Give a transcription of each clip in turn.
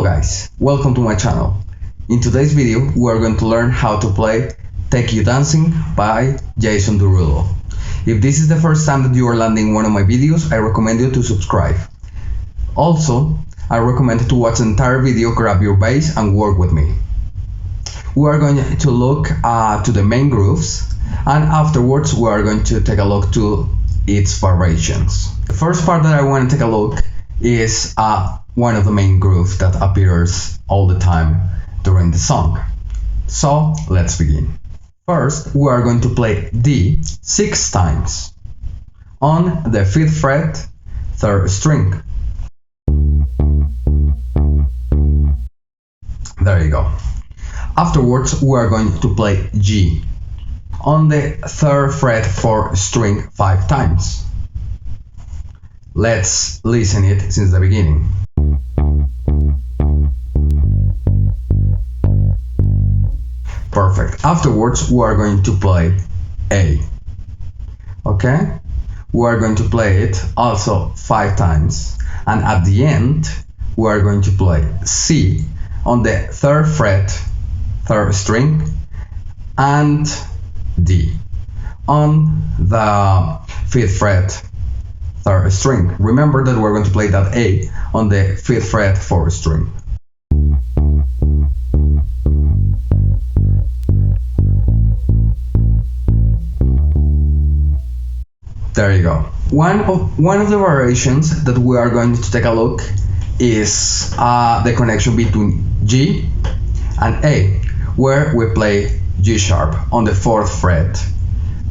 Hello guys, welcome to my channel. In today's video we are going to learn how to play Take You Dancing by Jason Derulo. If this is the first time that you are landing one of my videos, I recommend you to subscribe. Also, I recommend to watch the entire video, grab your bass and work with me. We are going to look to the main grooves, and afterwards we are going to take a look to its variations. The first part that I want to take a look is one of the main grooves that appears all the time during the song. So let's begin. First, we are going to play D 6 times on the 5th fret, 3rd string. There you go. Afterwards, we are going to play G on the 3rd fret, 4th string 5 times. Let's listen it since the beginning. Perfect. Afterwards, we are going to play A. Okay? We are going to play it also 5 times. And at the end, we are going to play C on the 3rd fret, 3rd string, and D on the 5th fret, 3rd string. Remember that we're going to play that A on the 5th fret, 4th string. There you go. One of the variations that we are going to take a look is the connection between G and A, where we play G sharp on the 4th fret,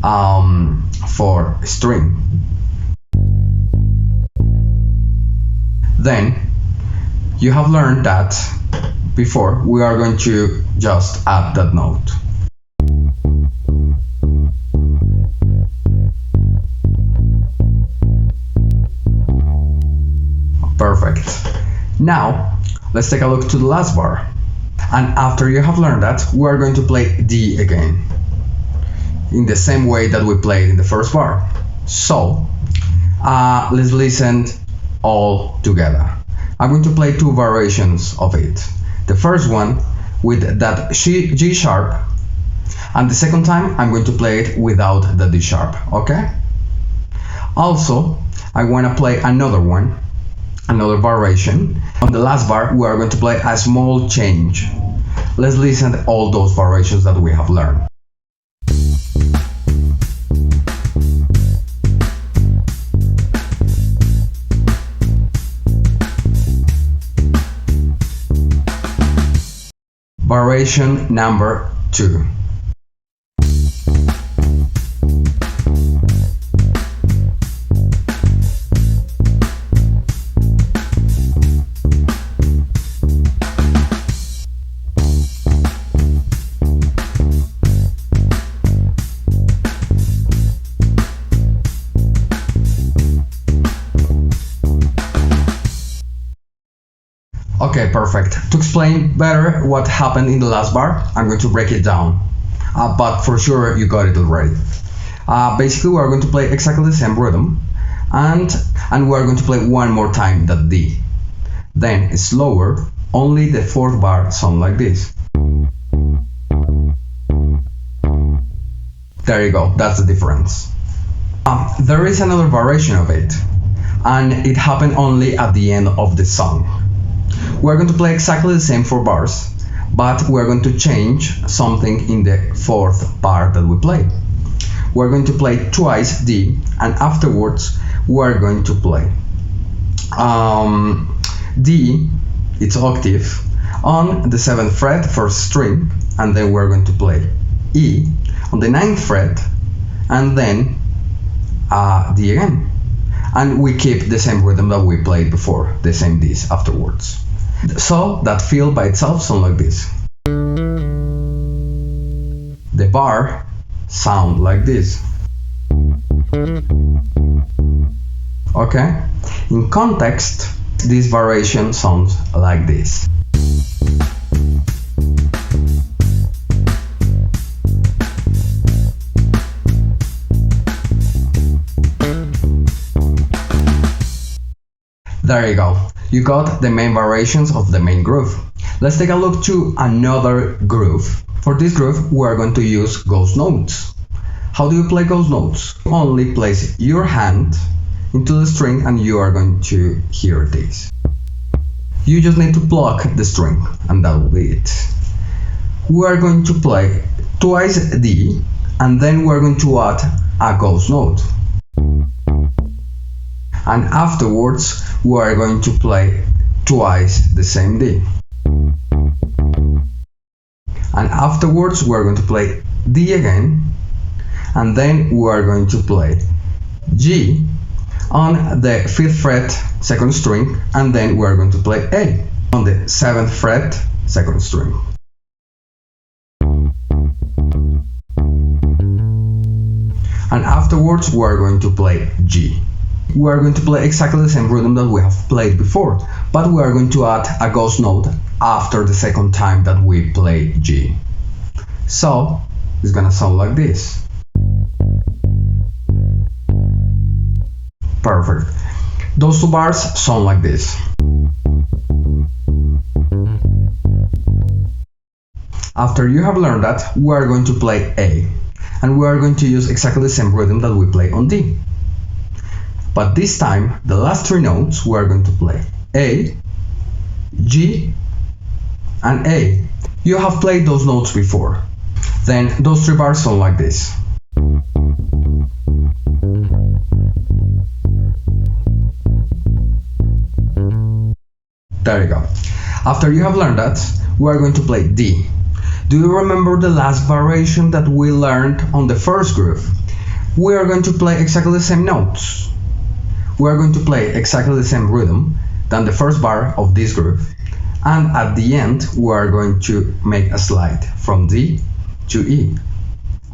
4th string. Then you have learned that before. We are going to just add that note. Perfect. Now let's take a look to the last bar, and after you have learned that, we are going to play D again in the same way that we played in the first bar. So let's listen all together. I'm going to play 2 variations of it. The first one with that G sharp, and the second time I'm going to play it without the D sharp. Okay? Also, I want to play another variation. On the last bar, we are going to play a small change. Let's listen to all those variations that we have learned. Variation number 2. Okay, perfect. To explain better what happened in the last bar, I'm going to break it down. But for sure, you got it already. Basically, we are going to play exactly the same rhythm, and we are going to play one more time that D. Then slower, only the 4th bar sound like this. There you go, that's the difference. There is another variation of it, and it happened only at the end of the song. We're going to play exactly the same 4 bars, but we're going to change something in the 4th bar that we play. We're going to play twice D, and afterwards we're going to play D, it's octave, on the 7th fret, 1st string, and then we're going to play E on the 9th fret, and then D again. And we keep the same rhythm that we played before, the same Ds afterwards. So that fill by itself sounds like this. The bar sound like this. Okay? In context, this variation sounds like this. There you go. You got the main variations of the main groove. Let's take a look to another groove. For this groove, we are going to use ghost notes. How do you play ghost notes? You only place your hand into the string and you are going to hear this. You just need to pluck the string and that will be it. We are going to play twice D and then we are going to add a ghost note. And afterwards we are going to play twice the same D. And afterwards we are going to play D again, and then we are going to play G on the 5th fret 2nd string, and then we are going to play A on the 7th fret 2nd string. And afterwards we are going to play G. We are going to play exactly the same rhythm that we have played before, but we are going to add a ghost note after the second time that we play G. So it's gonna sound like this. Perfect. Those two bars sound like this. After you have learned that, we are going to play A, and we are going to use exactly the same rhythm that we play on D. But this time, the last three notes, we are going to play A, G, and A. You have played those notes before. Then those three bars sound like this. There you go. After you have learned that, we are going to play D. Do you remember the last variation that we learned on the first groove? We are going to play exactly the same notes. We are going to play exactly the same rhythm than the first bar of this groove. And at the end, we are going to make a slide from D to E.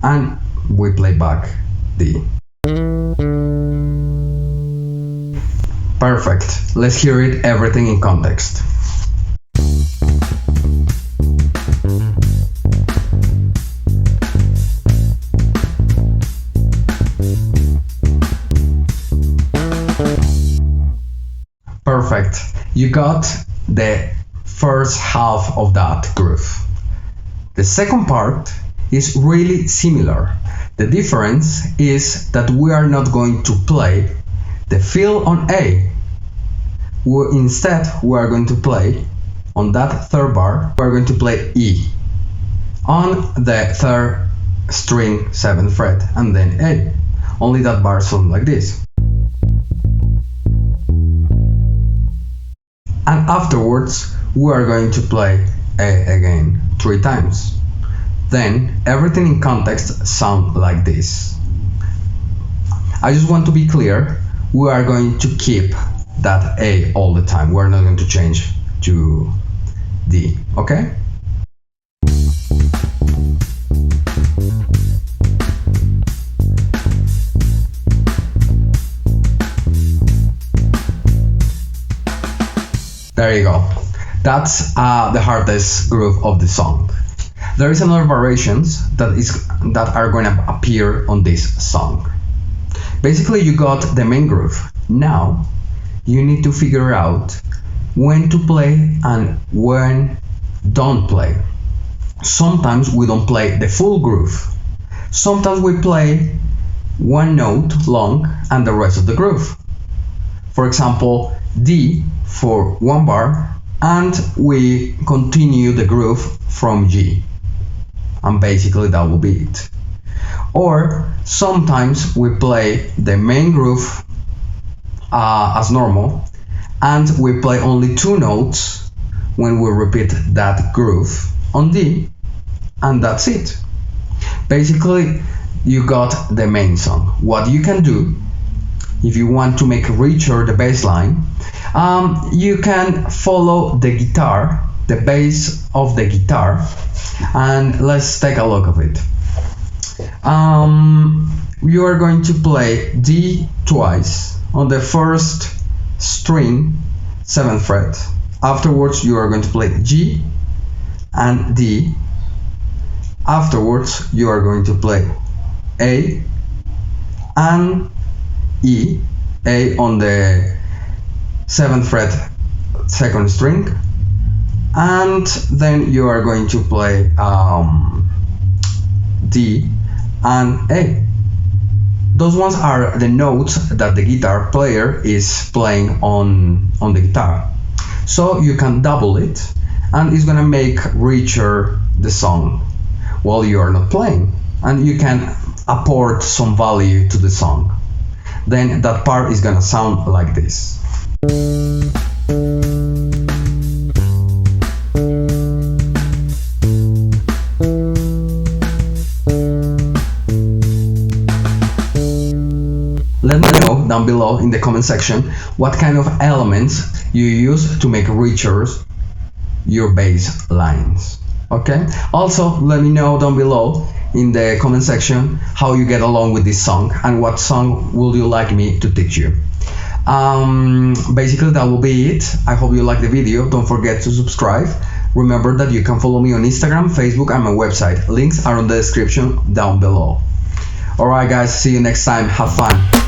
And we play back D. Perfect. Let's hear it everything in context. Perfect. You got the first half of that groove. The second part is really similar. The difference is that we are not going to play the fill on A. Instead, we are going to play on that third bar, we are going to play E on the 3rd string 7th fret and then A. Only that bar sounds like this. And afterwards, we are going to play A again 3 times. Then everything in context sounds like this. I just want to be clear, we are going to keep that A all the time. We're not going to change to D, okay? There you go. That's the hardest groove of the song. There is another variations that are going to appear on this song. Basically, you got the main groove. Now, you need to figure out when to play and when don't play. Sometimes we don't play the full groove. Sometimes we play one note long and the rest of the groove. For example, D for 1 bar and we continue the groove from G. And basically that will be it. Or sometimes we play the main groove as normal and we play only 2 notes when we repeat that groove on D, and that's it. Basically, you got the main song. What you can do if you want to make richer the bass line, you can follow the guitar, the bass of the guitar, and let's take a look of it. You are going to play D twice on the 1st string 7th fret. Afterwards you are going to play G and D. Afterwards you are going to play A and E. A on the 7th fret second string, and then you are going to play D and A. Those ones are the notes that the guitar player is playing on the guitar. So you can double it, and it's gonna make richer the song while you are not playing, and you can apport some value to the song. Then that part is gonna sound like this. Let me know down below in the comment section what kind of elements you use to make richer your bass lines. Okay? Also, let me know down below in the comment section how you get along with this song and what song would you like me to teach you. Basically that will be it. I hope you like the video. Don't forget to subscribe. Remember that you can follow me on Instagram, Facebook, and my website. Links are in the description down below. Alright guys, see you next time. Have fun.